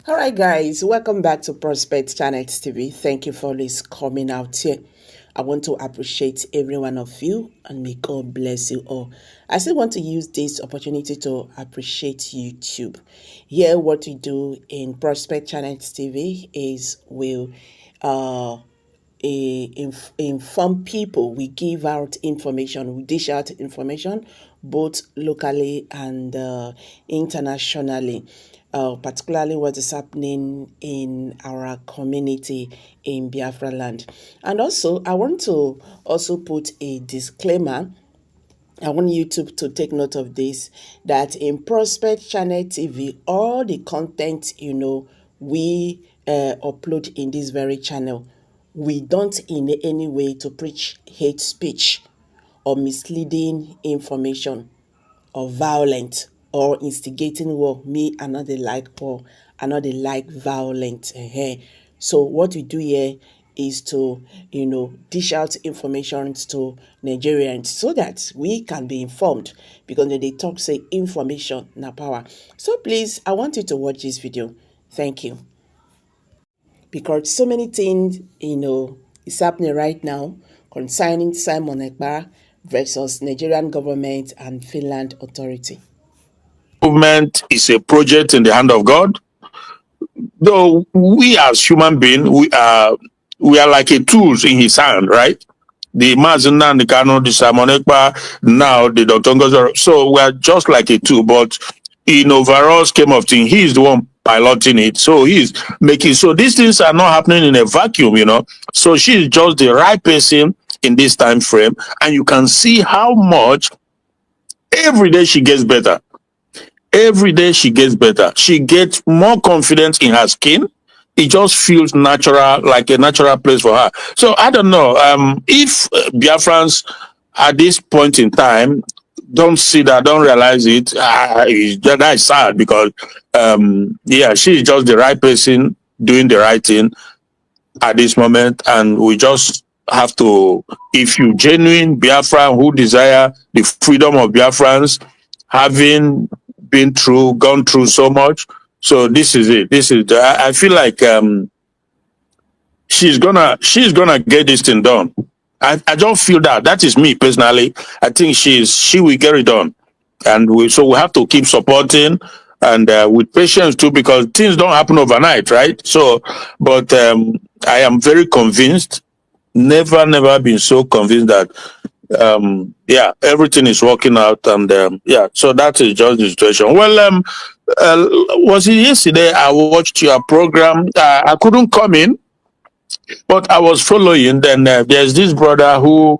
All right, guys, welcome back to Prospect Channel TV. Thank you for always coming out here. I want to appreciate every one of you and may God bless you all. I still want to use this opportunity to appreciate YouTube. Here, what we do in Prospect Channel TV is we'll inform people. We give out information, we dish out information both locally and internationally, particularly what is happening in our community in Biafra land. And also I want to also put a disclaimer. I want YouTube to take note of this, that in Prospect Channel TV, all the content, we upload in this very channel, we don't in any way to preach hate speech or misleading information or violent or instigating war. Me, another like war, another like violent. So what we do here is to, dish out information to Nigerians so that we can be informed, because when they talk, say information na power. So please, I want you to watch this video. Thank you. Because so many things, is happening right now concerning Simon Ekpa versus Nigerian government and Finland authority. Movement is a project in the hand of God. Though we as human beings, we are like a tools in his hand, right? The Mazina, the Kano, the Simon Ekpa, now the Dr. Ngozo. So we are just like a tool, but in overall scheme of things, he is the one piloting it. So he's making, so these things are not happening in a vacuum, So she is just the right person in this time frame. And you can see how much every day she gets better. Every day she gets better. She gets more confidence in her skin. It just feels natural, like a natural place for her. So I don't know if Biafrans at this point in time don't see that, don't realize it. That is sad, because she's just the right person doing the right thing at this moment, and we just have to, if you genuine Biafran who desire the freedom of Biafrans, having gone through so much. So this is it. I feel like she's gonna get this thing done. I don't feel that. That is me personally. I think she will get it done, and we have to keep supporting and with patience too, because things don't happen overnight, right? So, but I am very convinced. Never been so convinced that everything is working out, and so that is just the situation. Well, was it yesterday I watched your program? I couldn't come in, but I was following. Then there's this brother who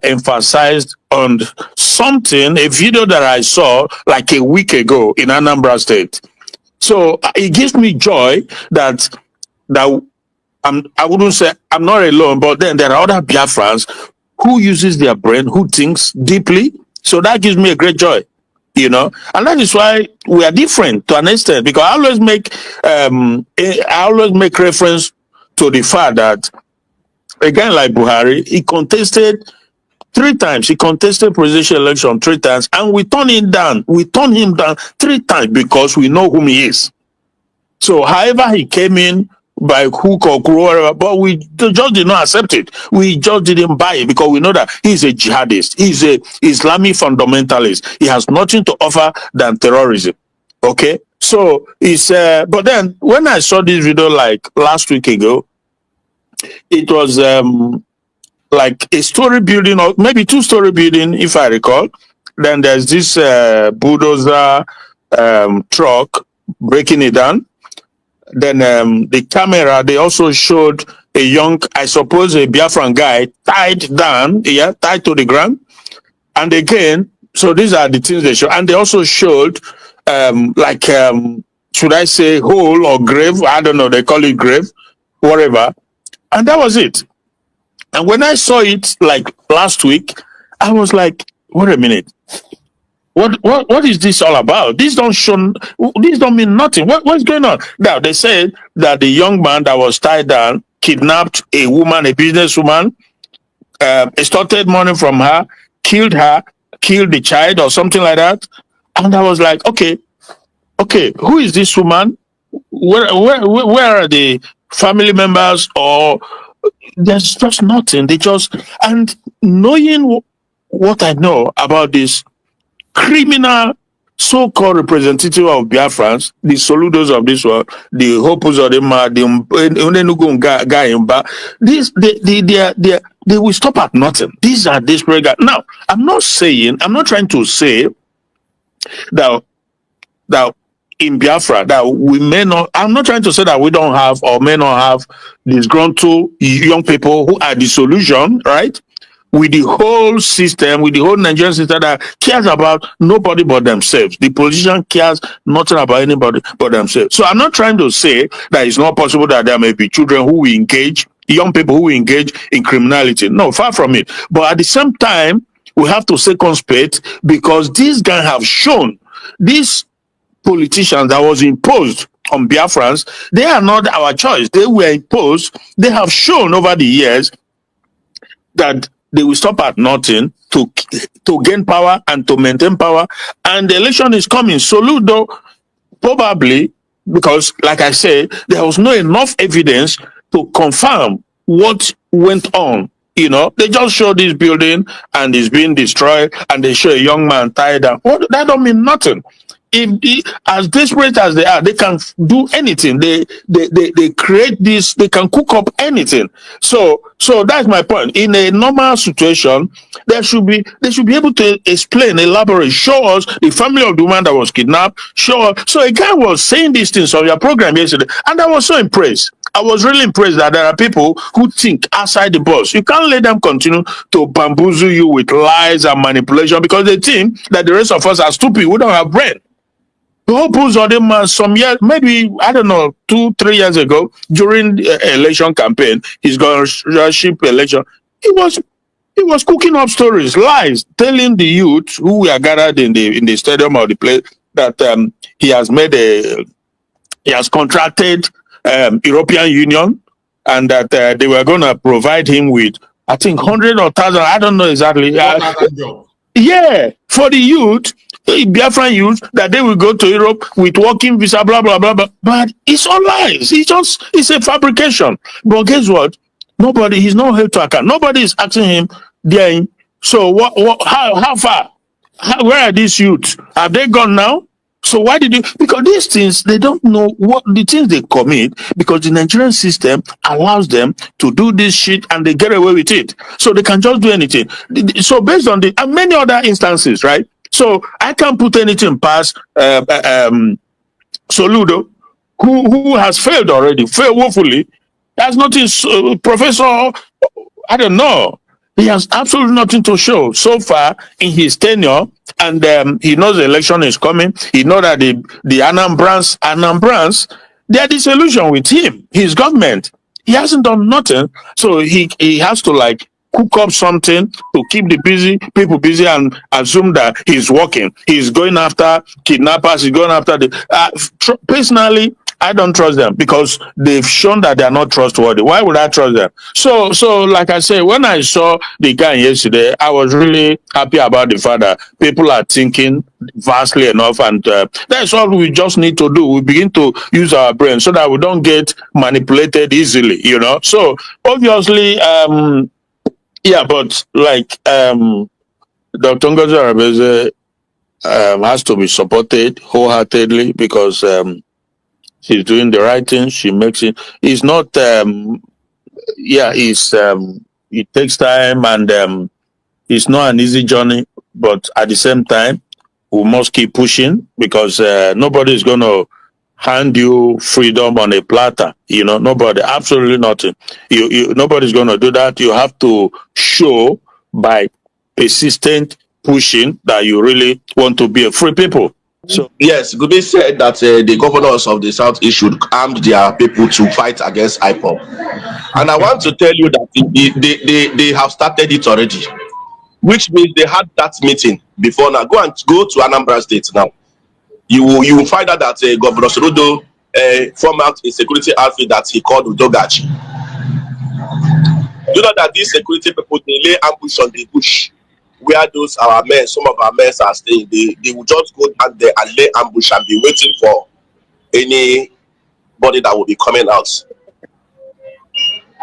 emphasized on something, a video that I saw like a week ago in Anambra State. So it gives me joy that I wouldn't say I'm not alone, but then there are other Biafrans who uses their brain, who thinks deeply. So that gives me a great joy, and that is why we are different to an extent, because I always make reference to the fact that a guy like Buhari, he contested 3 times. He contested presidential election 3 times, and we turned him down. We turned him down 3 times because we know whom he is. So however he came in, by hook or crook, whatever, but we just did not accept it. We just didn't buy it, because we know that he's a jihadist. He's a Islamic fundamentalist. He has nothing to offer than terrorism. Okay? So it's but then when I saw this video like last week ago, it was like a story building, or maybe 2-story building, if I recall. Then there's this bulldozer truck breaking it down. Then the camera, they also showed a young, I suppose a Biafran guy, tied to the ground. And again, so these are the things they show. And they also showed should I say hole or grave? I don't know, they call it grave, whatever. And that was it. And when I saw it like last week, I was like, wait a minute. What is this all about? This don't mean nothing. What's going on? Now they said that the young man that was tied down kidnapped a woman, a businesswoman, extorted money from her, killed the child or something like that. And I was like, okay, who is this woman? where are the family members? Or there's just nothing. They just, and knowing what I know about this criminal so-called representative of Biafrans, the Soludos of this world, the Hopus of the guy in Ba, this they will stop at nothing. These are desperate guys. Now, I'm not trying to say that in Biafra that we may not, I'm not trying to say that we don't have or may not have disgruntled young people who are the solution, right? With the whole system, with the whole Nigerian system that cares about nobody but themselves. The politician cares nothing about anybody but themselves. So I'm not trying to say that it's not possible that there may be children who will engage, young people who will engage in criminality. No, far from it. But at the same time, we have to circumspect, because these guys have shown, these politicians that was imposed on Biafrans, they are not our choice. They were imposed. They have shown over the years that they will stop at nothing to gain power and to maintain power. And the election is coming. Soludo, probably, because, like I said, there was no enough evidence to confirm what went on. You know, they just show this building and it's being destroyed, and they show a young man tied down. What, that don't mean nothing. If as desperate as they are, they can do anything. They create this. They can cook up anything. So that's my point. In a normal situation, they should be able to explain, elaborate, show us the family of the woman that was kidnapped. Show us. So a guy was saying these things on your program yesterday, and I was so impressed. I was really impressed that there are people who think outside the box. You can't let them continue to bamboozle you with lies and manipulation, because they think that the rest of us are stupid. We don't have brain. Hopus or them some years, maybe, I don't know, 2-3 years ago, during the election campaign, his governorship election, he was cooking up stories, lies, telling the youth who were gathered in the stadium or the place that he has contracted European Union, and that they were going to provide him with, I think, 100 or 1,000, I don't know exactly. Yeah, for the youth, Biafran youth, that they will go to Europe with working visa, blah, blah, blah, blah. But it's all lies. It's a fabrication. But guess what? He's not held to account. Nobody is asking him, so how far? Where are these youths? Have they gone now? So why did you? Because these things, they don't know what the things they commit, because the Nigerian system allows them to do this shit and they get away with it. So they can just do anything. So based on and many other instances, right? So I can't put anything past Soludo, who has failed already, failed woefully. There's nothing, Professor, I don't know. He has absolutely nothing to show so far in his tenure, and he knows the election is coming. He knows that the Anambrans, they are disillusioned with him, his government. He hasn't done nothing, so he has to cook up something to keep the people busy and assume that he's working. He's going after kidnappers. He's going after personally, I don't trust them, because they've shown that they are not trustworthy. Why would I trust them? So like I said, when I saw the guy yesterday, I was really happy about the fact that people are thinking vastly enough, and that's all we just need to do. We begin to use our brain so that we don't get manipulated easily, you know. So obviously, yeah, but Dr. Ngozi Arabeze has to be supported wholeheartedly, because she's doing the right thing. She makes it. It's not. It takes time, and it's not an easy journey. But at the same time, we must keep pushing, because nobody is going to hand you freedom on a platter. You know, nobody. Absolutely nothing. Nobody's going to do that. You have to show by persistent pushing that you really want to be a free people. So yes, Gube said that the governors of the Southeast should arm their people to fight against IPOB. And I want to tell you that they have started it already, which means they had that meeting before now. Go to Anambra State now. You will find out that Governor Soludo formed out a security outfit that he called Udogachi. You know that these security people, they lay ambush on the bush where our men, some of our men are staying. They will just go down there and lay ambush and be waiting for any body that will be coming out.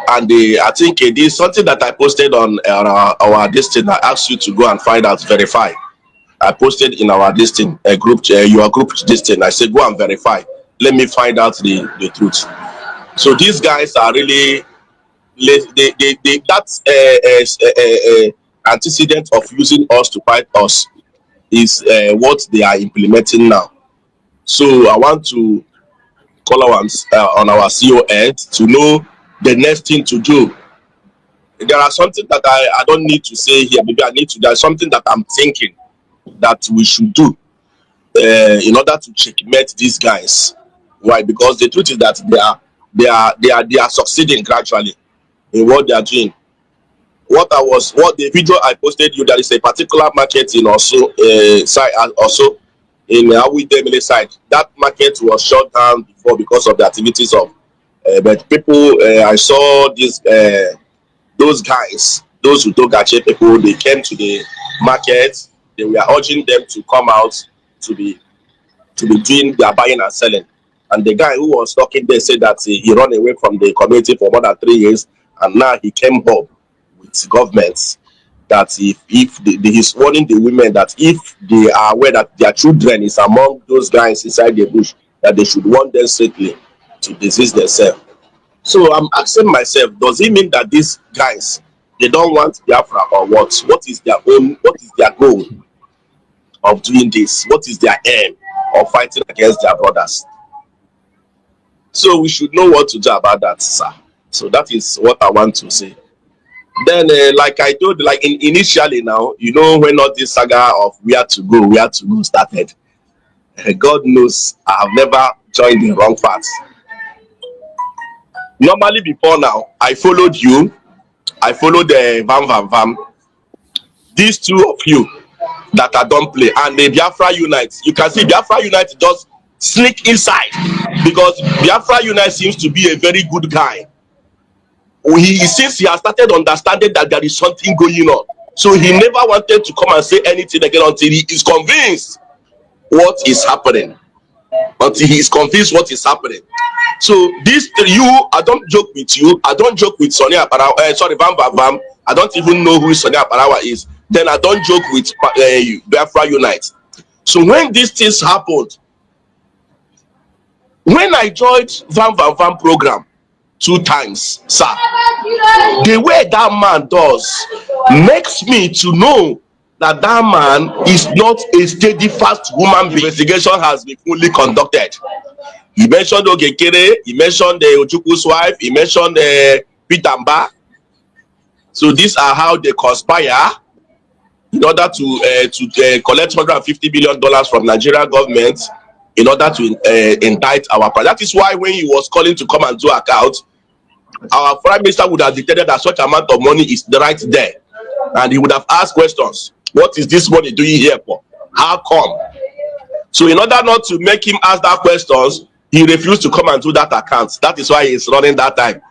And I think this is something that I posted on our listing. I asked you to go and find out, verify. I posted in our listing, group, your group listing. I said, go and verify. Let me find out the truth. So these guys are really, that's antecedent of using us to fight us is what they are implementing now. So I want to call on our COS to know the next thing to do. There are something that I don't need to say here. Maybe I need to. There's something that I'm thinking that we should do in order to checkmate these guys. Why? Because the truth is that they are succeeding gradually in what they are doing. What the video I posted you, there is a particular market in also side also in Awidemile side. That market was shut down before because of the activities of but people. I saw this those guys, those who took Gache people, they came to the market. They were urging them to come out to be doing their buying and selling. And the guy who was talking there said that he ran away from the community for more than 3 years, and now he came home with governments that he's warning the women that if they are aware that their children is among those guys inside the bush, that they should warn them strictly to disease themselves. So I'm asking myself, does it mean that these guys, they don't want Biafra or what? What is their goal of doing this? What is their aim of fighting against their brothers? So we should know what to do about that, sir. So that is what I want to say. Then, like I told, like initially now, you know, when all this saga of where to go started, God knows I have never joined the wrong path. Normally before now, I followed you. I followed the Vam. These two of you that I don't play, and the Biafra Unite. You can see Biafra Unite just sneak inside because Biafra Unite seems to be a very good guy. Since he has started understanding that there is something going on, so he never wanted to come and say anything again until he is convinced what is happening. Until he is convinced what is happening. So this I don't joke with you. I don't joke with Sonia Aparawa. Sorry, Vam. I don't even know who Sonia Aparawa is. Then I don't joke with Biafra Unite. So when these things happened, when I joined Vam program 2 times, sir, the way that man does makes me to know that man is not a steady, fast woman. The investigation has been fully conducted. He mentioned Ogekere, he mentioned the Ojuku's wife, he mentioned Pitamba. So these are how they conspire in order to collect $150 billion from Nigerian government in order to indict our president. That is why when he was calling to come and do account, our prime minister would have dictated that such amount of money is right there, and he would have asked questions. What is this money doing here for? How come? So in order not to make him ask that questions, he refused to come and do that account. That is why he's running that time.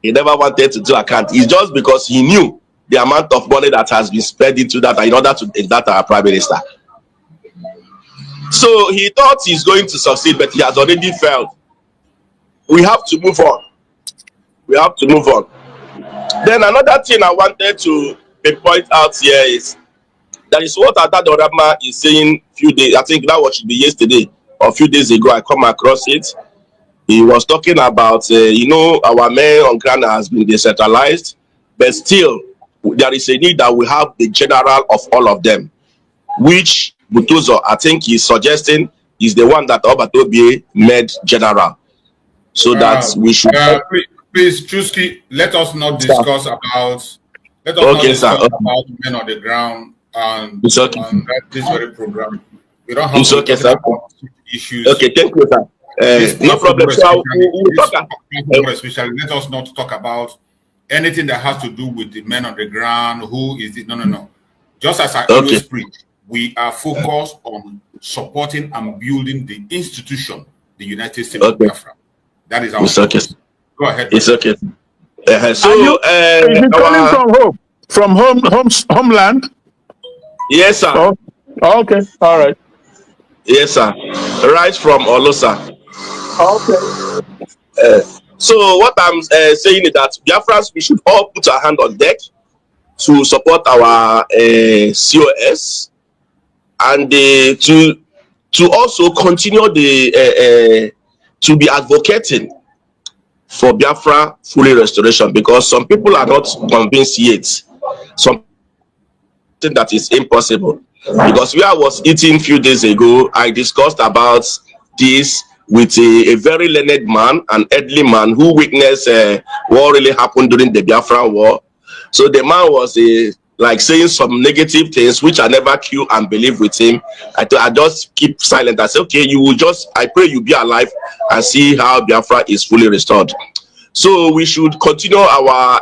He never wanted to do account. It's just because he knew the amount of money that has been spent into that in order to indict our prime minister. So he thought he's going to succeed, but he has already failed. We have to move on. We have to move on. Then another thing I wanted to point out here is that is what Adadorama is saying few days. I think that was should be yesterday or a few days ago. I come across it. He was talking about you know, our men on ground has been decentralized, but still there is a need that we have the general of all of them, which Butuzo, I think he's suggesting, is the one that Obatobi made general, so that we should. Please, Chusky, let us not discuss about. Let us not discuss about men on the ground and this very program. We don't have to talk about issues. Okay, thank you, sir. No problem. So especially, let us not talk about anything that has to do with the men on the ground. Who is it? No. Just as I always preach, we are focused on supporting and building the institution, the United States of Biafra. That is our focus. Go ahead. It's okay. So are you calling from home? From homeland? Yes, sir. Oh, okay. All right. Yes, sir. Right from Olosa. Okay. So what I'm saying is that Biafrans, we should all put our hand on deck to support our COS, and to also continue to be advocating for Biafra fully restoration, because some people are not convinced yet. Something that is impossible. Because where I was eating a few days ago, I discussed about this with a very learned man, an elderly man who witnessed what really happened during the Biafra war. So the man was like saying some negative things, which I never queue and believe with him. I just keep silent. I said, okay, I pray you be alive and see how Biafra is fully restored. So we should continue our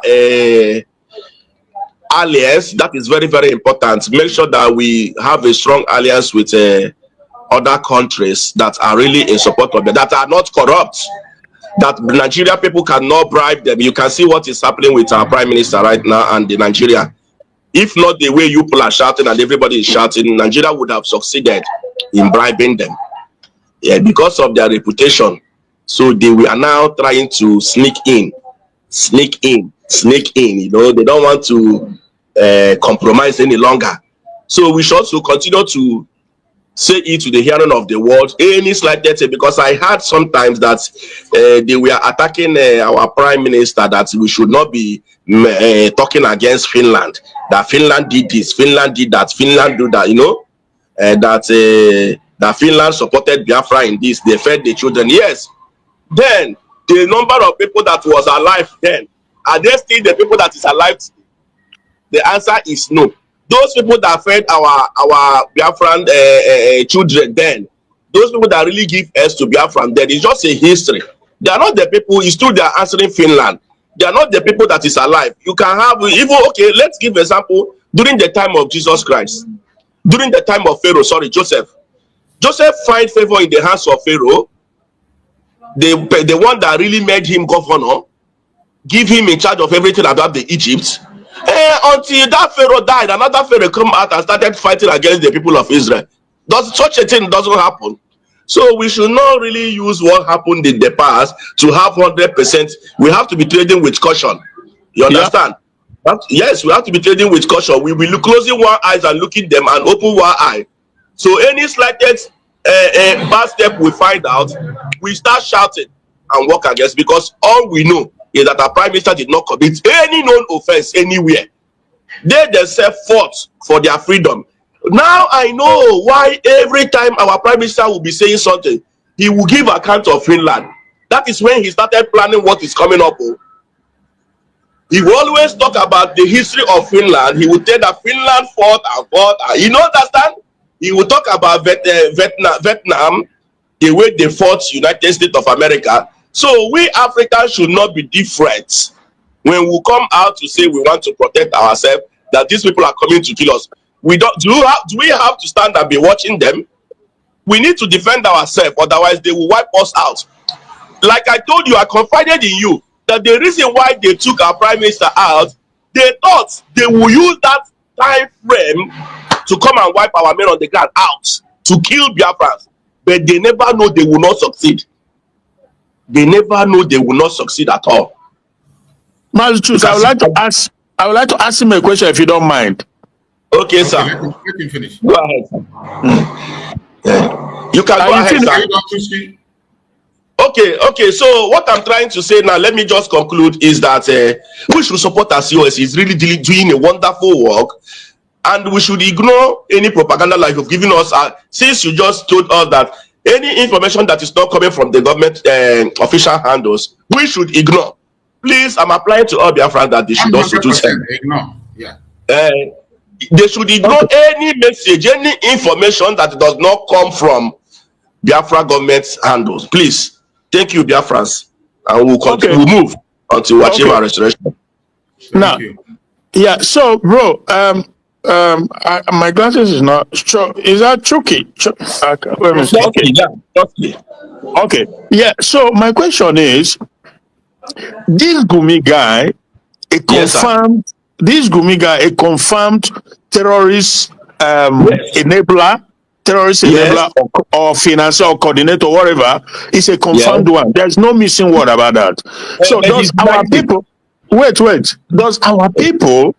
alliance. That is very, very important. Make sure that we have a strong alliance with other countries that are really in support of them, that are not corrupt, that Nigeria people cannot bribe them. You can see what is happening with our prime minister right now and the Nigeria. If not the way you people are shouting and everybody is shouting, Nigeria would have succeeded in bribing them. Yeah, because of their reputation. So they are now trying to sneak in. You know, they don't want to compromise any longer. So we should also continue to say it to the hearing of the world, any slight thing, because I heard sometimes that they were attacking our prime minister, that we should not be talking against Finland, that Finland did this, Finland did that, Finland do that, you know, that Finland supported Biafra in this, they fed the children. Yes, then the number of people that was alive then, are they still the people that is alive today? The answer is no. Those people that fed our Biafran children then, those people that really give us to Biafran then, it's just a history. They are not the people, it's true they are answering Finland. They are not the people that is alive. You can have, even, okay, let's give example, during the time of Jesus Christ, during the time of Pharaoh, Joseph. Joseph find favor in the hands of Pharaoh, the one that really made him governor, give him in charge of everything about the Egypt. Until that Pharaoh died, another Pharaoh come out and started fighting against the people of Israel. Such a thing doesn't happen. So we should not really use what happened in the past to have 100%. We have to be trading with caution. You understand? Yeah. Yes, we have to be trading with caution. We will be closing one eye and looking them and open one eye. So any slightest bad step we find out, we start shouting and work against, because all we know is that our prime minister did not commit any known offense anywhere. They themselves fought for their freedom. Now I know why every time our prime minister will be saying something, he will give account of Finland. That is when he started planning what is coming up. He will always talk about the history of Finland. He will tell that Finland fought and fought. You know, understand? He will talk about Vietnam, the way they fought United States of America. So we Africans should not be different when we come out to say we want to protect ourselves, that these people are coming to kill us. Do we have to stand and be watching them? We need to defend ourselves, otherwise they will wipe us out. Like I told you, I confided in you that the reason why they took our prime minister out, they thought they will use that time frame to come and wipe our men on the ground out, to kill Biafrans. But they never know they will not succeed. They never know they will not succeed at all. Master, I would like to ask him a question if you don't mind. Okay, sir. Let him finish. Go ahead, sir. You can go ahead, sir. Okay. So what I'm trying to say now, let me just conclude, is that we should support our COS. It's really doing a wonderful work, and we should ignore any propaganda like you've given us. Since you just told us that any information that is not coming from the government official handles, we should ignore. Please, I'm applying to all Biafrans that they should also do something. Ignore. Yeah. They should ignore any message, any information that does not come from Biafra government handles. Please. Thank you, Biafrans. And we'll continue, we'll move until we achieve our restoration. Now, yeah, so bro, my glasses is not sure. Is that Chucky? Okay. Yeah, so my question is, this Gumi guy, a confirmed terrorist enabler, terrorist enabler or financer or coordinator, whatever, is a confirmed one. There's no missing word about that. So does our people, wait, does our people,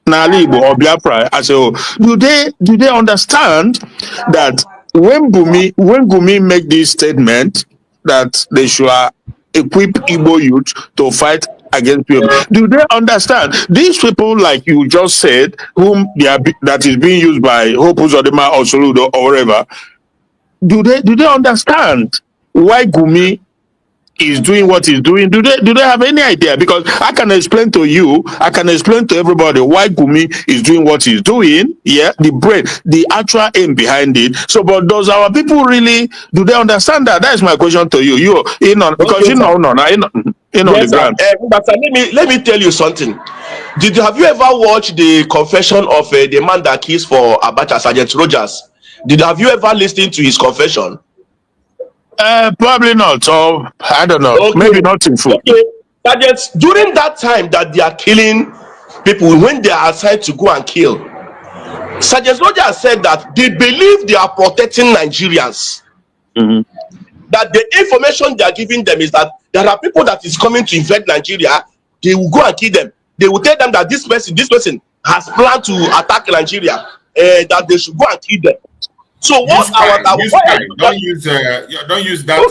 Nalibo or Biafra, as a do they understand that when Gumi make this statement that they should equip Igbo youth to fight against people, do they understand these people, like you just said, whom that is being used by Hope Uzodinma or Soludo or whatever, do they understand why Gumi is doing what he's doing? Do they have any idea? Because I can explain to you, I can explain to everybody why Gumi is doing what he's doing. The actual aim behind it. So, but does our people really, do they understand that? That is my question to you. Because you know the ground. But let me tell you something. Have you ever watched the confession of the man that kills for Abacha, Sergeant Rogers? Have you ever listened to his confession? Probably not, or I don't know. Maybe not in full. Sergeant, during that time that they are killing people, when they are assigned to go and kill, Sergeant Rogers said that they believe they are protecting Nigerians. That the information they are giving them is that there are people that is coming to invade Nigeria. They will go and kill them. They will tell them that this person has planned to attack Nigeria, that they should go and kill them. So what don't use that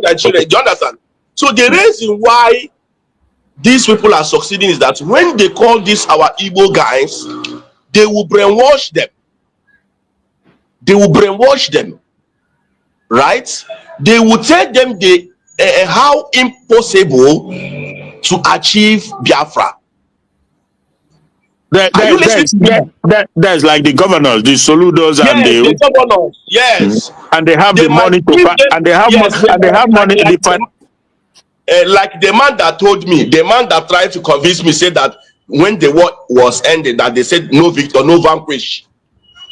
Nigeria. Do you understand? So the reason why these people are succeeding is that when they call this our Igbo guys, they will brainwash them. Right? They will tell them how impossible to achieve Biafra. That's like the governors, the Soludos, and the governors. Yes, and they have the money to and they have money. Like the man that told me, the man that tried to convince me, said that when the war was ended, that they said no victor, no vanquish.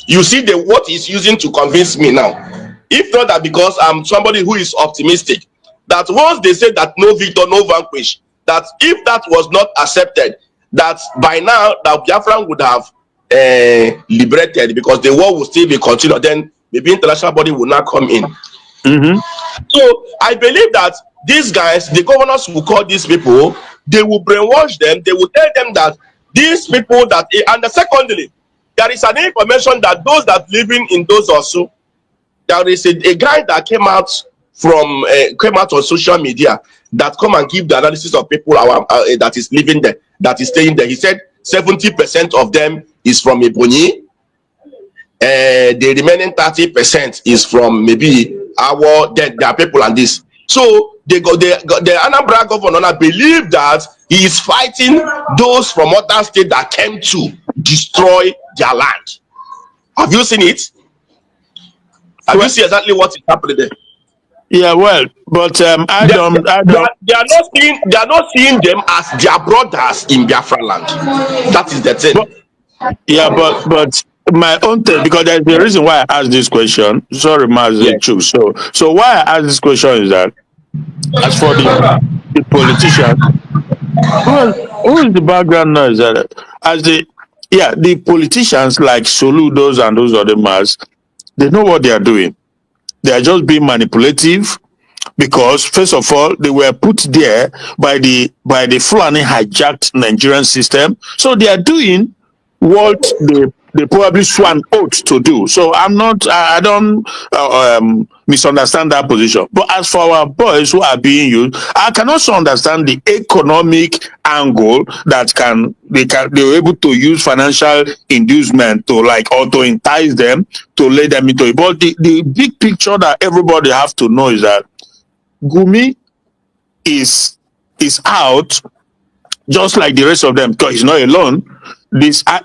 You see what he's using to convince me now. If not that, because I'm somebody who is optimistic, that once they said that no victor, no vanquish, that if that was not accepted, that by now that Biafran would have liberated, because the war will still be continued, then maybe international body will not come in. So I believe that these guys, the governors will call these people, they will brainwash them, they will tell them that these people that, and secondly, there is an information that those that living in those also, there is a guy that came out on social media that come and give the analysis of people that is living there, that is staying there. He said 70% of them is from Ebonyi, the remaining 30% is from maybe their people and this. So the Anambra governor believe that he is fighting those from other states that came to destroy their land. Have you seen it? Have you seen exactly what is happening there? Yeah, well, but they are not seeing them as their brothers in Biafra land. That is the thing. But my own thing, because there's a reason why I asked this question. Sorry, Mazi. So why I asked this question is that, as for the politician, who is the background noise? The politicians like Soludos and those other mas, they know what they are doing. They are just being manipulative, because first of all, they were put there by the Fulani hijacked Nigerian system. So they are doing what they probably swore an oath to do. So I don't misunderstand that position. But as for our boys who are being used, I can also understand the economic angle that they were able to use financial inducement to entice them, to lay them into it. But the big picture that everybody have to know is that Gumi is out, just like the rest of them, because he's not alone. I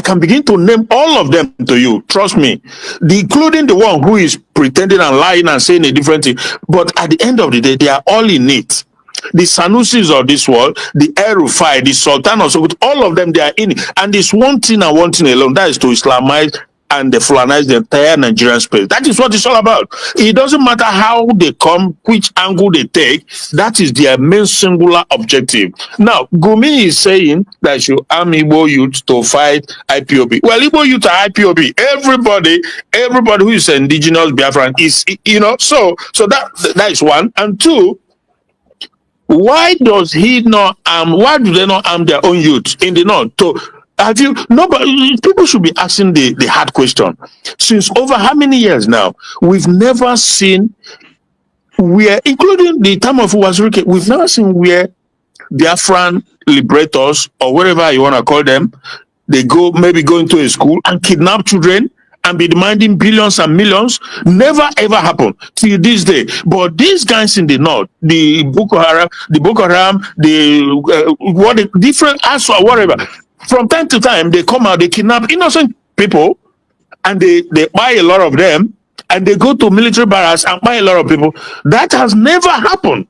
can begin to name all of them to you. Trust me, including the one who is pretending and lying and saying a different thing. But at the end of the day, they are all in it. The Sanusis of this world, the El-Rufai, the Sultan of Sokoto, all of them, they are in it. And it's one thing and one thing alone, that is to Islamize and they Fulanize the entire Nigerian space. That is what it's all about. It doesn't matter how they come, which angle they take. That is their main singular objective. Now, Gumi is saying that you arm Igbo youth to fight IPOB. Well, Igbo youth are IPOB. Everybody who is indigenous Biafran is, so that is one. And two, why does he not why do they not arm their own youth in the north? People should be asking the hard question. Since over how many years now, we've never seen where, including the time of Uwazurike, we've never seen where Biafran liberators, or whatever you want to call them, they go into a school and kidnap children and be demanding billions and millions. Never ever happened till this day. But these guys in the north, the Boko Haram, different Aswa, whatever, from time to time they come out, they kidnap innocent people, and they buy a lot of them, and they go to military barracks and buy a lot of people. That has never happened.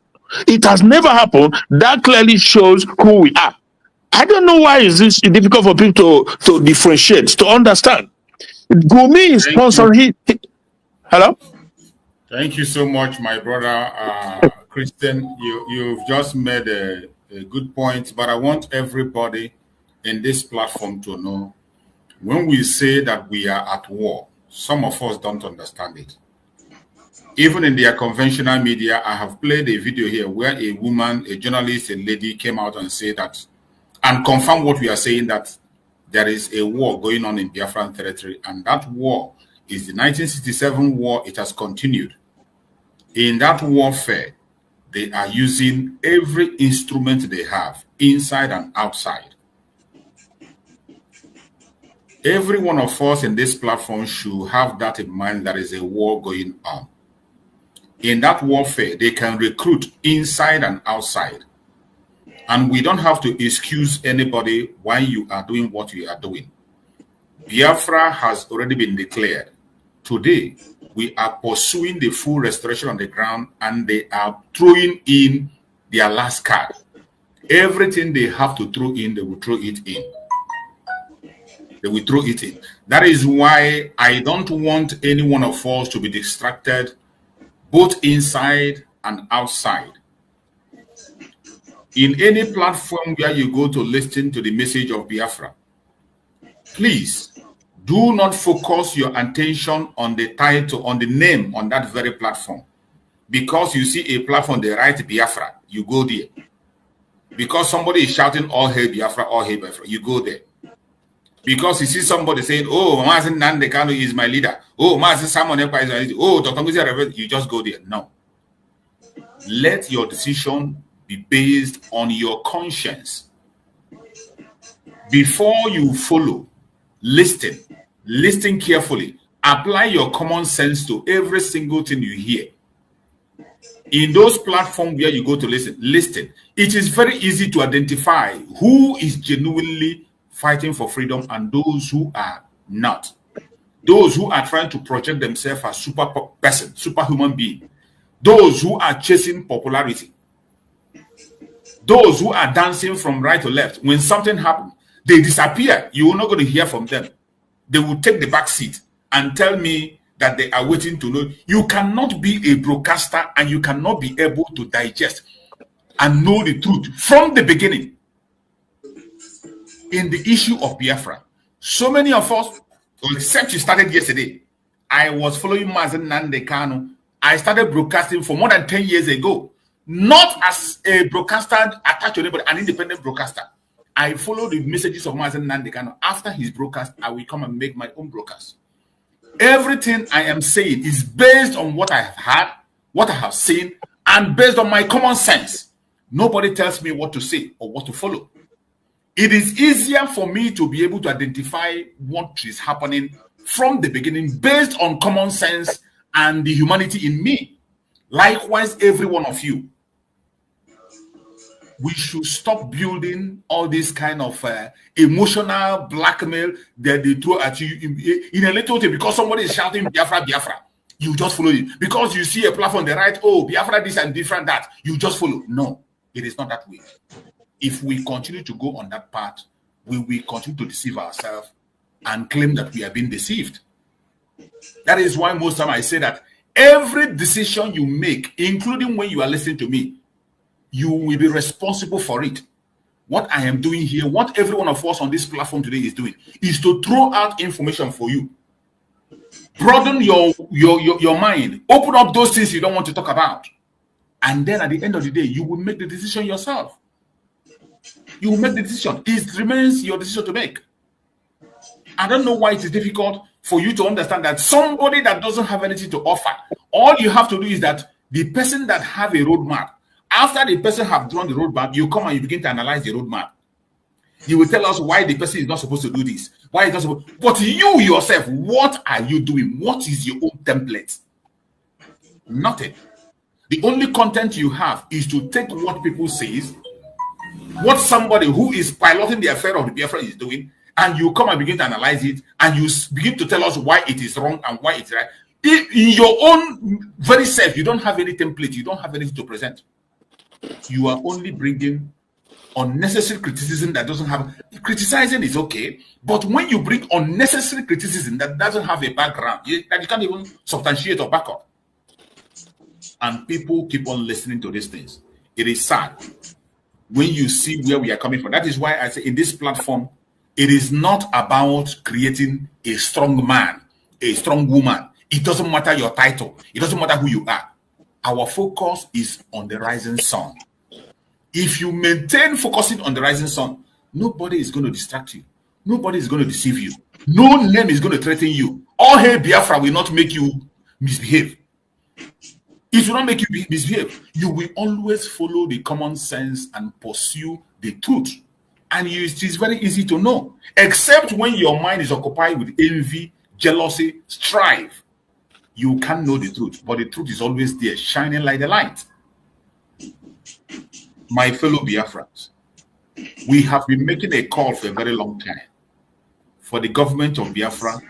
It has never happened. That clearly shows who we are. I don't know why is this difficult for people to differentiate, to understand. Gumi is sponsoring. Hello? Thank you so much, my brother Christian. You've just made a good point, but I want everybody in this platform to know, when we say that we are at war, some of us don't understand it. Even in their conventional media, I have played a video here where a woman, a journalist, a lady came out and said that, and confirmed what we are saying, that there is a war going on in Biafran territory, and that war is the 1967 war. It has continued. In that warfare, they are using every instrument they have, inside and outside. Every one of us in this platform should have that in mind. There is a war going on. In that warfare, they can recruit inside and outside. And we don't have to excuse anybody why you are doing what you are doing. Biafra has already been declared. Today, we are pursuing the full restoration on the ground, and they are throwing in their last card. Everything they have to throw in, they will throw it in. They will throw it in. That is why I don't want any one of us to be distracted, both inside and outside. In any platform where you go to listen to the message of Biafra, please do not focus your attention on the title, on the name on that very platform. Because you see a platform, they write Biafra, you go there. Because somebody is shouting, all hail Biafra, all hail Biafra, you go there. Because you see somebody saying, oh, Mazen Nandekano is my leader. Oh, Mazen Simon Ekpa is my leader. Oh, Dr. Muzi, you just go there. No. Let your decision be based on your conscience. Before you follow, listen carefully. Apply your common sense to every single thing you hear. In those platforms where you go to listen. It is very easy to identify who is genuinely fighting for freedom and those who are not. Those who are trying to project themselves as super person, superhuman being. Those who are chasing popularity. Those who are dancing from right to left. When something happens, they disappear. You are not going to hear from them. They will take the back seat and tell me that they are waiting to know. You cannot be a broadcaster and you cannot be able to digest and know the truth from the beginning. In the issue of Biafra, so many of us, except you started yesterday, I was following Mazen Nandekano. I started broadcasting for more than 10 years ago. Not as a broadcaster attached to anybody, an independent broadcaster. I follow the messages of Mazen Nandekano. After his broadcast, I will come and make my own broadcast. Everything I am saying is based on what I have had, what I have seen, and based on my common sense. Nobody tells me what to say or what to follow. It is easier for me to be able to identify what is happening from the beginning based on common sense and the humanity in me. Likewise, every one of you. We should stop building all this kind of emotional blackmail that they throw at you in a little thing. Because somebody is shouting Biafra, Biafra, you just follow it. Because you see a platform, they write, oh, Biafra this and different that, you just follow. No, it is not that way. If we continue to go on that path, we will continue to deceive ourselves and claim that we are being deceived. That is why most time I say that every decision you make, including when you are listening to me, you will be responsible for it. What I am doing here, what every one of us on this platform today is doing, is to throw out information for you. Broaden your mind. Open up those things you don't want to talk about. And then at the end of the day, you will make the decision yourself. You will make the decision. It remains your decision to make. I don't know why it is difficult for you to understand that somebody that doesn't have anything to offer, all you have to do is that the person that have a roadmap, after the person have drawn the roadmap, you come and you begin to analyze the roadmap. You will tell us why the person is not supposed to do this. Why is not supposed. But you yourself, what are you doing? What is your own template? Nothing. The only content you have is to take what people say, what somebody who is piloting the affair of the Biafra is doing, and you come and begin to analyze it, and you begin to tell us why it is wrong and why it's right. In your own very self, you don't have any template. You don't have anything to present. You are only bringing unnecessary criticism that doesn't have. Criticizing is okay, but when you bring unnecessary criticism that doesn't have a background, that you can't even substantiate or back up, and people keep on listening to these things, it is sad when you see where we are coming from. That is why I say in this platform, it is not about creating a strong man, a strong woman. It doesn't matter your title. It doesn't matter who you are. Our focus is on the rising sun. If you maintain focusing on the rising sun, nobody is going to distract you. Nobody is going to deceive you. No name is going to threaten you. All hail Biafra will not make you misbehave. It will not make you misbehave. You will always follow the common sense and pursue the truth. And it is very easy to know, except when your mind is occupied with envy, jealousy, strife. You can't know the truth, but the truth is always there, shining like the light. My fellow Biafrans, we have been making a call for a very long time for the government of Biafra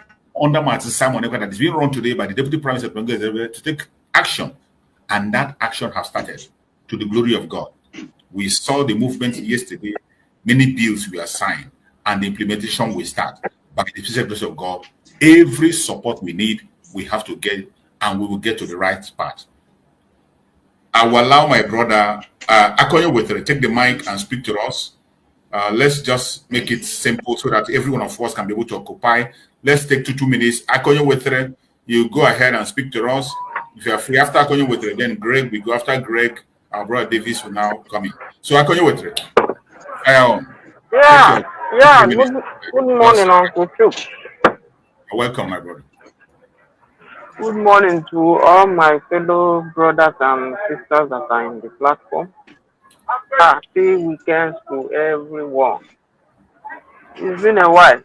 under Martin Simon Ekpa that is being run today by the Deputy Prime Minister to take action. And that action has started to the glory of God. We saw the movement yesterday. Many bills were signed and the implementation will start by the physical grace of God. Every support we need, we have to get, and we will get to the right part. I will allow my brother Akonyo Wetre take the mic and speak to us. Let's just make it simple so that every one of us can be able to occupy. Let's take 2 minutes. Akonyo Wetre, you go ahead and speak to us. If you are free after Akonyo Wetre, then Greg, we go after Greg. Our brother Davis will now come in. So Akonyo Wetre. Good morning, Uncle Chuck. Welcome, my brother. Good morning to all my fellow brothers and sisters that are in the platform. Happy weekends to everyone. It's been a while.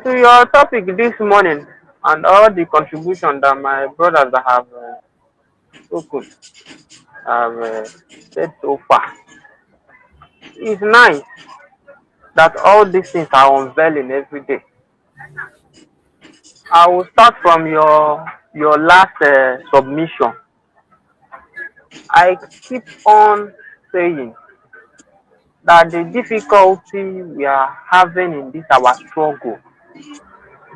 To your topic this morning and all the contribution that my brothers have spoken have said so far. It's nice that all these things are unveiling every day. I will start from your last submission. I keep on saying that the difficulty we are having in this our struggle,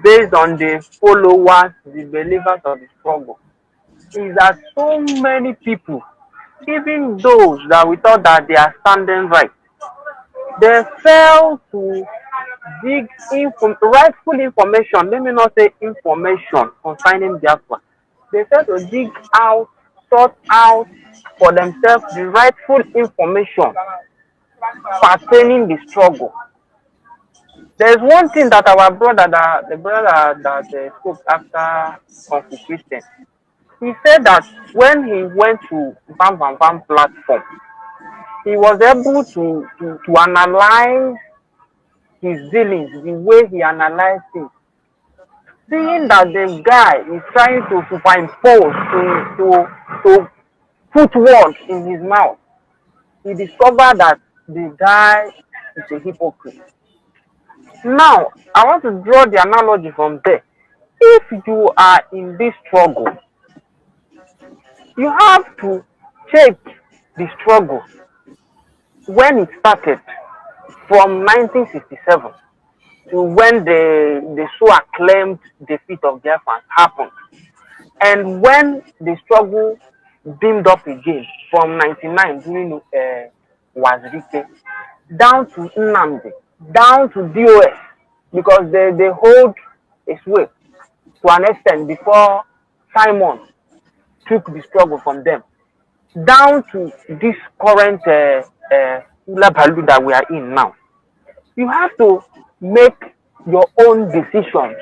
based on the followers, the believers of the struggle, is that so many people, even those that we thought that they are standing right, they fail to dig rightful information. Let me not say information concerning Biafra. They fail to dig out, sort out for themselves the rightful information pertaining the struggle. There's one thing that our brother, the brother that spoke after CØNFUSIØN, he said that when he went to Bam platform, he was able to analyze his dealings, the way he analyzed things. Seeing that the guy is trying to superimpose, to put words in his mouth, he discovered that the guy is a hypocrite. Now, I want to draw the analogy from there. If you are in this struggle, you have to check the struggle when it started from 1967. when the so acclaimed defeat of Biafra happened. And when the struggle beamed up again from 99 during Wazirike, down to Nnamdi, down to DOS, because they hold a sway to an extent before Simon took the struggle from them, down to this current Ulabalu that we are in now. You have to make your own decisions.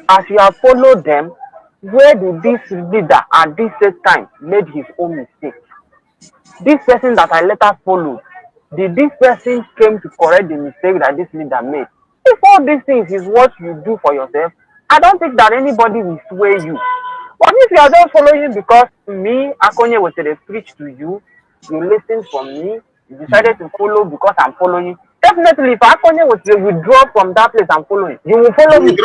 As you have followed them, where did this leader at this time made his own mistake? This person that I later followed, did this person came to correct the mistake that this leader made? If all these things is what you do for yourself, I don't think that anybody will sway you. But if you are just following because me, Akonye, was a preach to you, you listen from me, you decided to follow because I'm following. Definitely, if Akonye was to withdraw from that place and following, you will follow me.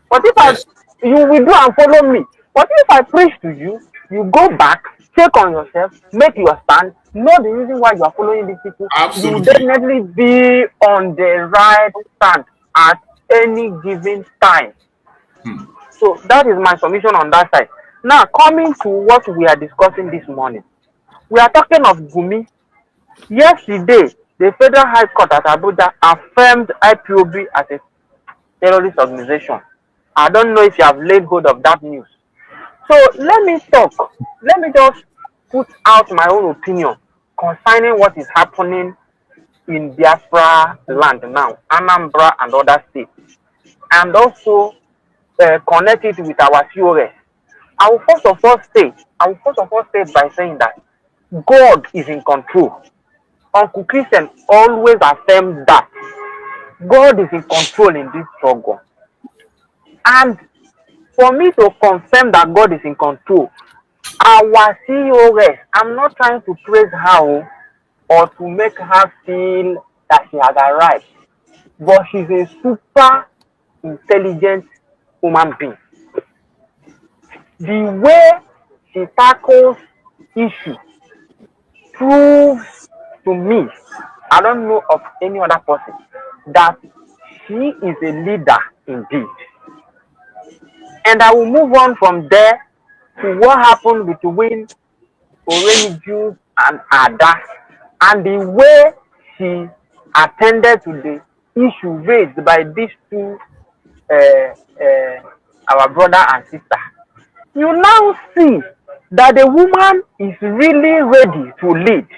But if you withdraw and follow me. But if I preach to you, you go back, check on yourself, make your stand, know the reason why you are following these people. Absolutely. You will definitely be on the right stand at any given time. So that is my submission on that side. Now, coming to what we are discussing this morning. We are talking of Gumi. Yesterday, the Federal High Court at Abuja affirmed IPOB as a terrorist organization. I don't know if you have laid hold of that news. So let me talk. Let me just put out my own opinion concerning what is happening in Biafra land now, Anambra and other states, and also connect it with our COS. I will first of all state by saying that God is in control. Uncle Christian always affirms that God is in control in this struggle. And for me to confirm that God is in control, our COS, I'm not trying to praise her or to make her feel that she has arrived, but she's a super intelligent human being. The way she tackles issues proves to me, I don't know of any other person, that she is a leader indeed. And I will move on from there to what happened between Oreniju and Ada, and the way she attended to the issue raised by these two, our brother and sister. You now see that the woman is really ready to lead.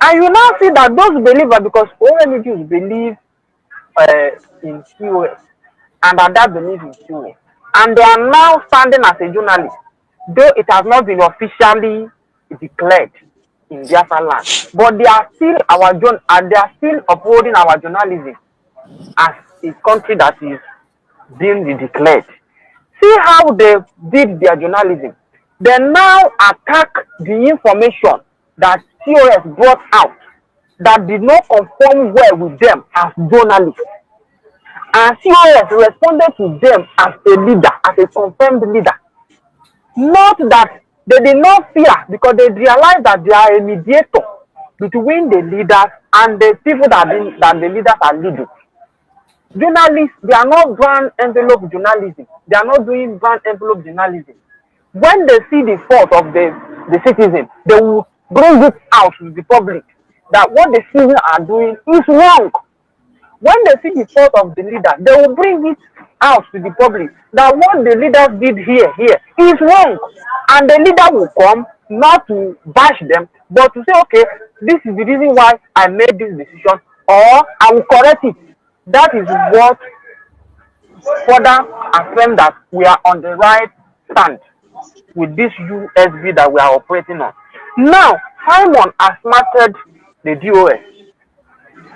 And you now see that those believers, because Oreniju believe in COS, and Ada believes in COS, and they are now standing as a journalist, though it has not been officially declared in Biafra land, but they are still they are still upholding our journalism as a country that is being declared. See how they did their journalism. They now attack the information that COS brought out that did not conform well with them as journalists. And COS responded to them as a leader, as a confirmed leader. Not that they did not fear, because they realized that they are a mediator between the leaders and the people that the leaders are leading. Journalists, they are not brand envelope journalism. They are not doing brand envelope journalism. When they see the fault of the citizen, they will bring it out to the public that what the citizens are doing is wrong. When they see the fault of the leader, they will bring it out to the public that what the leaders did here is wrong. And the leader will come not to bash them, but to say, okay, this is the reason why I made this decision, or I will correct it. That is what further affirms that we are on the right stand with this USB that we are operating on. Now, Simon has smarted the DOS,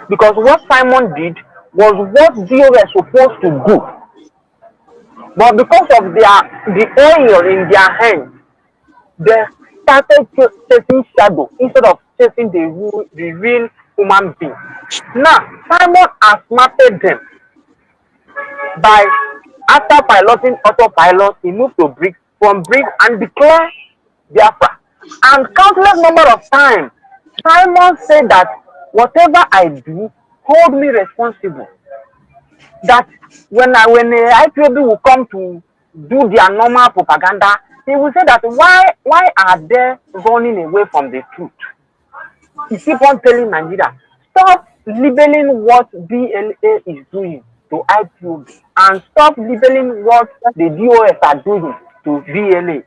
because what Simon did was what DOS supposed to do. But because of the oil in their hands, they started chasing shadow instead of chasing the real human being. Now, Simon has smarted them by, after piloting autopilot, he moved to BRICS, from BRICS and declared Biafra. And countless number of times, Simon said that whatever I do, hold me responsible. That when the IPOB will come to do their normal propaganda, he will say that why are they running away from the truth? He keep on telling Nigeria, stop labeling what BLA is doing to IPOB and stop labeling what the DOS are doing to BLA.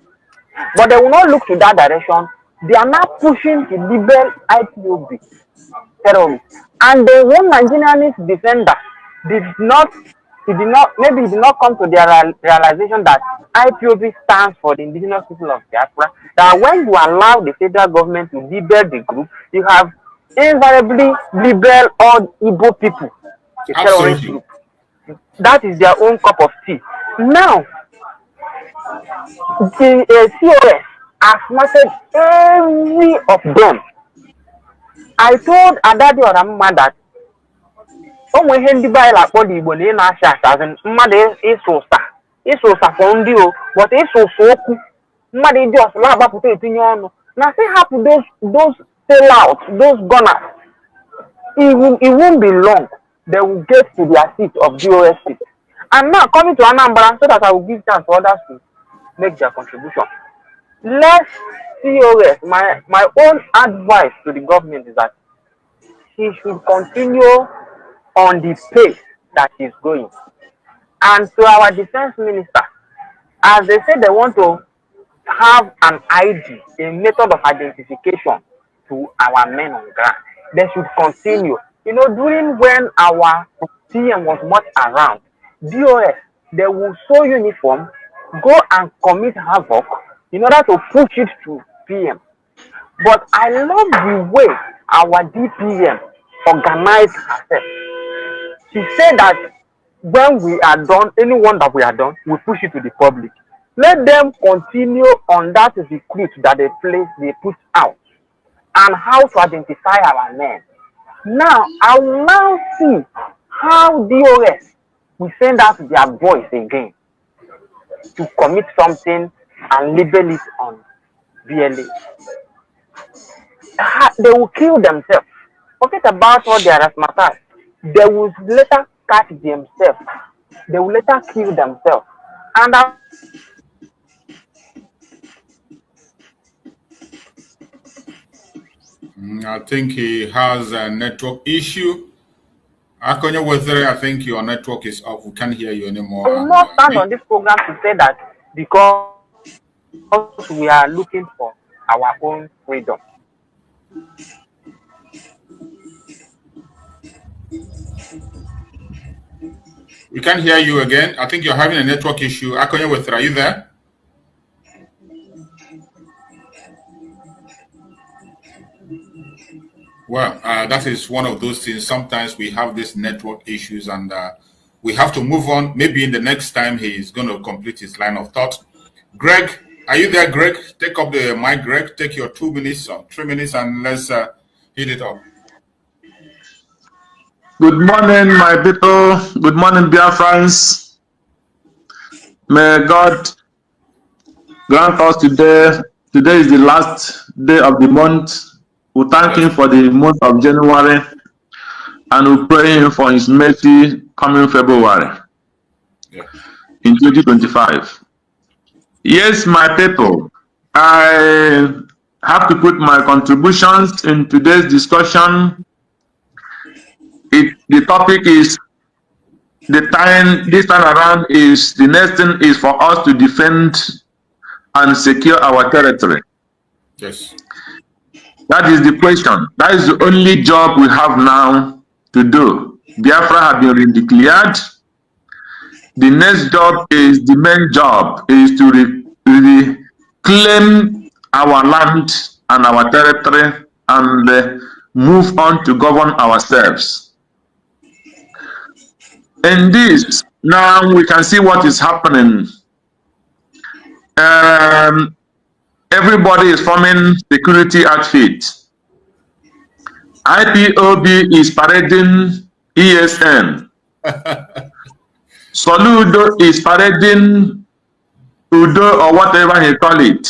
But they will not look to that direction. They are now pushing to label IPOB terrorists. And the one Nigerianist defender maybe he did not come to the realization that IPOB stands for the indigenous people of Biafra, that when you allow the federal government to label the group, you have invariably labeled all Igbo people a terrorist group. That is their own cup of tea. Now, the COS has marked every of them. I told Adadi Oramma that onwe ihe ndị Baịbụl akpọrọ Igbo na ị na-achị achazị mmadụ ịsụ ụsa fọ ndị o, but ịsụ ụsa okwu mmadụ ịdị ọsụla agbapụta etinye ọnụ na sị hapụ those sellouts, those gunners. It won't be long they will get to their seat of DOS seat. And now coming to Anambra, so that I will give chance for others to make their contribution. Let's COS, my own advice to the government is that he should continue on the pace that he's going. And to our defense minister, as they say they want to have an ID, a method of identification to our men on ground, they should continue. You know, during when our PM was much around, DOS, they will sew uniform, go and commit havoc in order to push it to PM. But I love the way our DPM organized herself. She said that when we are done, anyone that we are done, we push it to the public. Let them continue on that recruit that they put out and how to identify our men. Now, I will now see how DOS will send out their voice again to commit something and label it on BLA. They will kill themselves. Forget about all their razzmatazz. They will later catch themselves. They will later kill themselves. And I think he has a network issue. Akonye Wethere, I think your network is off. We can't hear you anymore. I will not stand on this program to say that because we are looking for our own freedom. We can't hear you again. I think you're having a network issue. Akonye Wethere, are you there? Well, that is one of those things. Sometimes we have these network issues and we have to move on. Maybe in the next time he is going to complete his line of thought. Greg, are you there, Greg? Take up the mic, Greg. Take your 2 minutes or 3 minutes and let's hit it up. Good morning, my people. Good morning, dear friends. May God grant us today. Today is the last day of the month. We thank Him for the month of January and we pray Him for His mercy coming February in 2025. Yes, my people, I have to put my contributions in today's discussion. The topic is this time around is the next thing is for us to defend and secure our territory. Yes. That is the question. That is the only job we have now to do. Biafra have been redeclared. The next job is, the main job is to reclaim our land and our territory and move on to govern ourselves. In this, now we can see what is happening. Everybody is forming security outfit. IPOB is parading ESN. Soludo is parading Udo or whatever he call it.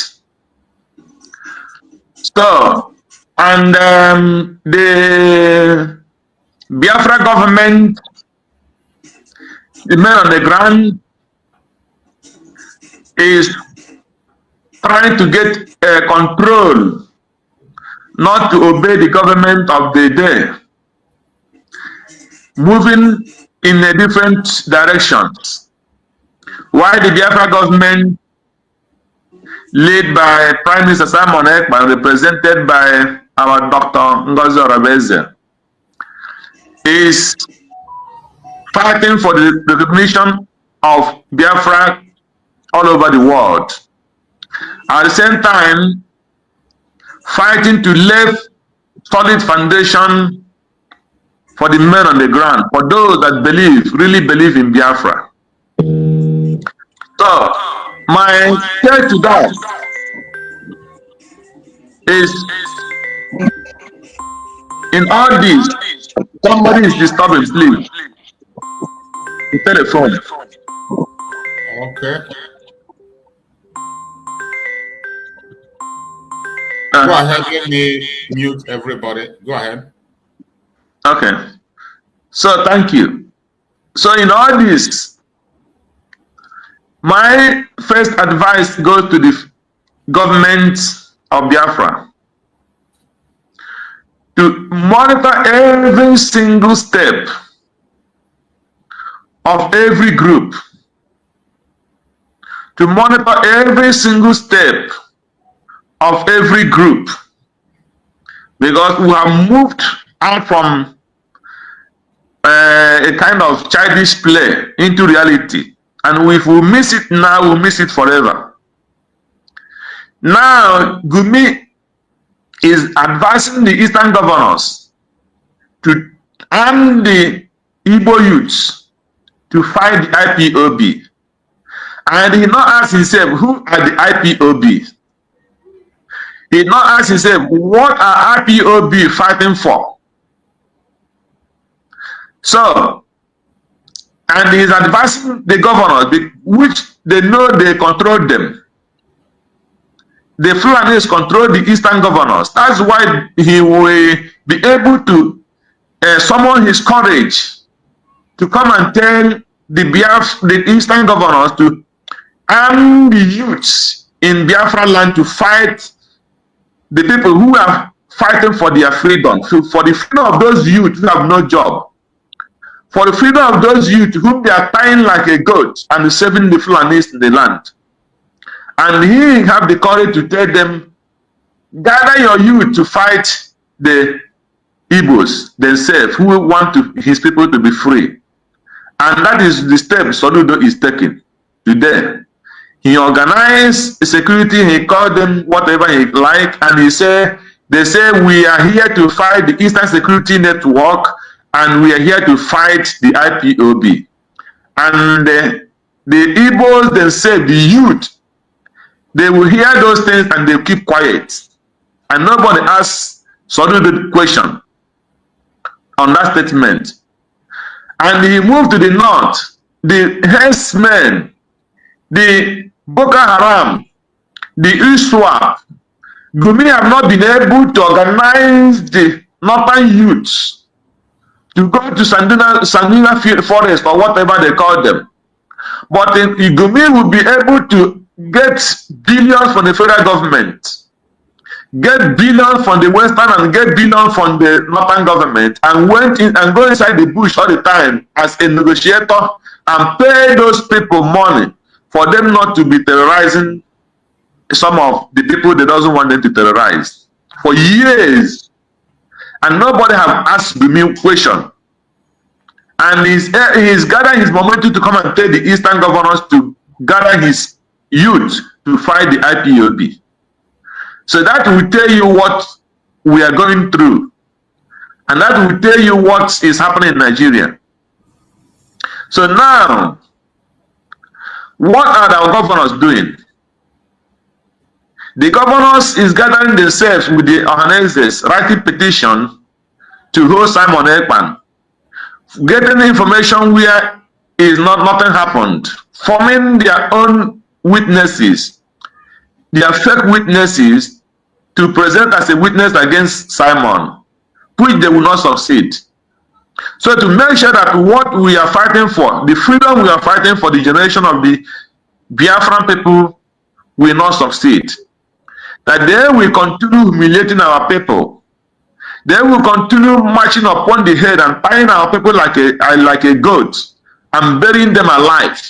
So, and the Biafra government, the men on the ground, is trying to get control, not to obey the government of the day, moving in a different directions. While the Biafra government, led by Prime Minister Simon Ekpa, represented by our Dr. Ngozi Orabeze, is fighting for the recognition of Biafra all over the world. At the same time, fighting to lay solid foundation for the men on the ground, for those that really believe in Biafra. So, my care to that is, in all this, somebody is disturbing, please. The telephone. Okay. Go ahead, let me mute everybody. Go ahead. Okay. So, thank you. So, in all this, my first advice goes to the government of Biafra to monitor every single step of every group, to monitor every single step of every group, because we have moved out from a kind of childish play into reality, and if we miss it now, we'll miss it forever. Now, Gumi is advising the Eastern governors to arm the Igbo youths to fight the IPOB. And he not ask himself, who are the IPOB? He not ask himself, what are IPOB fighting for? So, and he's advising the governors, which they know they control them. The Fulanis control the Eastern governors. That's why he will be able to summon his courage to come and tell the Eastern governors to arm the youths in Biafra land to fight the people who are fighting for their freedom, for the freedom of those youth who have no job, for the freedom of those youth whom they are tying like a goat and saving the Fulanis in the land. And he have the courage to tell them, gather your youth to fight the Igbos themselves who want his people to be free. And that is the step Soludo is taking today. He organized security, he called them whatever he like, and they say, we are here to fight the Eastern Security Network, and we are here to fight the IPOB. And the Igbos themselves, the youth, they will hear those things and they'll keep quiet. And nobody asks Soludo the question on that statement. And he moved to the north. The herdsmen, the Boko Haram, the ISWAP, Gumi have not been able to organize the northern youths to go to Sanduna Forest or whatever they call them. But Gumi will be able to get billions from the federal government, get billions from the Western and get billions from the Northern government, and went in and go inside the bush all the time as a negotiator and pay those people money for them not to be terrorizing some of the people they doesn't want them to terrorize for years. And nobody have asked me a question. And he's gathering his momentum to come and tell the Eastern governors to gather his youth to fight the IPOB. So that will tell you what we are going through. And that will tell you what is happening in Nigeria. So now, what are our governors doing? The governors is gathering themselves with the organizers, writing petition to host Simon Ekpa, getting information where nothing happened, forming their own witnesses, their fake witnesses, to present as a witness against Simon, which they will not succeed. So to make sure that what we are fighting for, the freedom we are fighting for, the generation of the Biafran people will not succeed. That they will continue humiliating our people. They will continue marching upon the head and tying our people like a goat and burying them alive.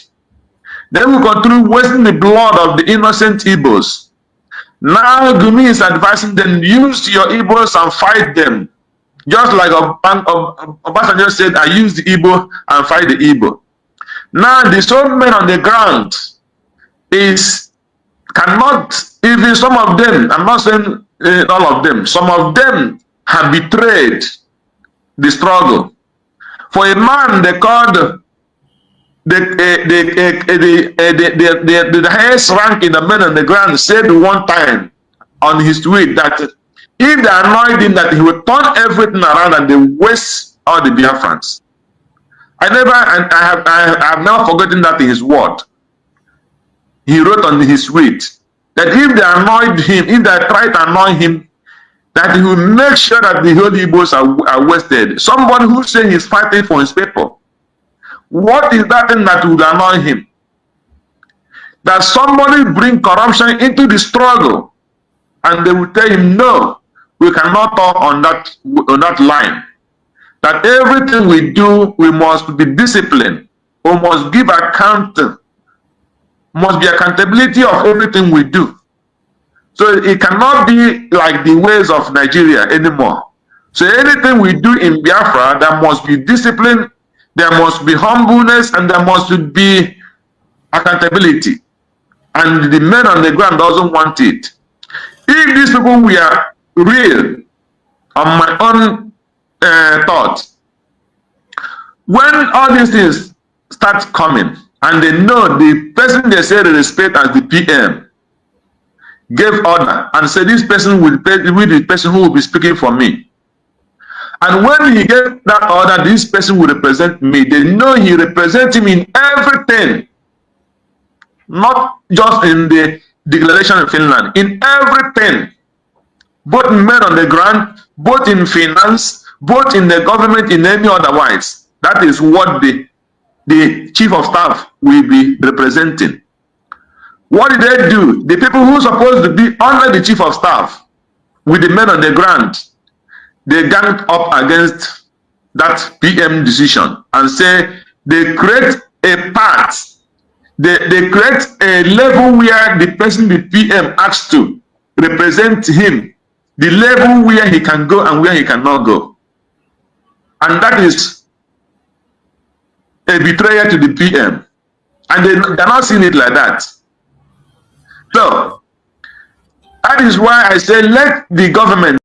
They will continue wasting the blood of the innocent Igbos. Now Gumi is advising them, use your Igbos and fight them. Just like Obasanjo said, I use the Igbo and fight the Igbo. Now the sole men on the ground cannot, even some of them, I'm not saying all of them, some of them have betrayed the struggle. For a man they called the highest rank in the men on the ground said one time on his tweet that if they annoyed him, that he would turn everything around and they waste all the Biafrans. I have never forgotten that in his word. He wrote on his tweet that if they annoyed him, if they tried to annoy him, that he will make sure that the whole Igbos are wasted. Somebody who says he's fighting for his people. What is that thing that would annoy him? That somebody bring corruption into the struggle and they will tell him, no, we cannot talk on that line. That everything we do, we must be disciplined. We must give account, must be accountability of everything we do. So it cannot be like the ways of Nigeria anymore. So anything we do in Biafra, there must be discipline, there must be humbleness, and there must be accountability. And the men on the ground doesn't want it. If these people were real, on my own thought, when all these things start coming, and they know the person they say they respect as the PM gave order and said this person will be the person who will be speaking for me. And when he gave that order, this person will represent me. They know he represents him in everything, not just in the declaration of Finland, in everything. Both men on the ground, both in finance, both in the government, in any otherwise. That is what the chief of staff will be representing. What did they do? The people who are supposed to be under the chief of staff with the men on the ground, they ganged up against that PM decision and say they create a path, they create a level where the person the PM asks to represent him, the level where he can go and where he cannot go. And that is a betrayal to the PM. And they're not seeing it like that. So, that is why I say let the government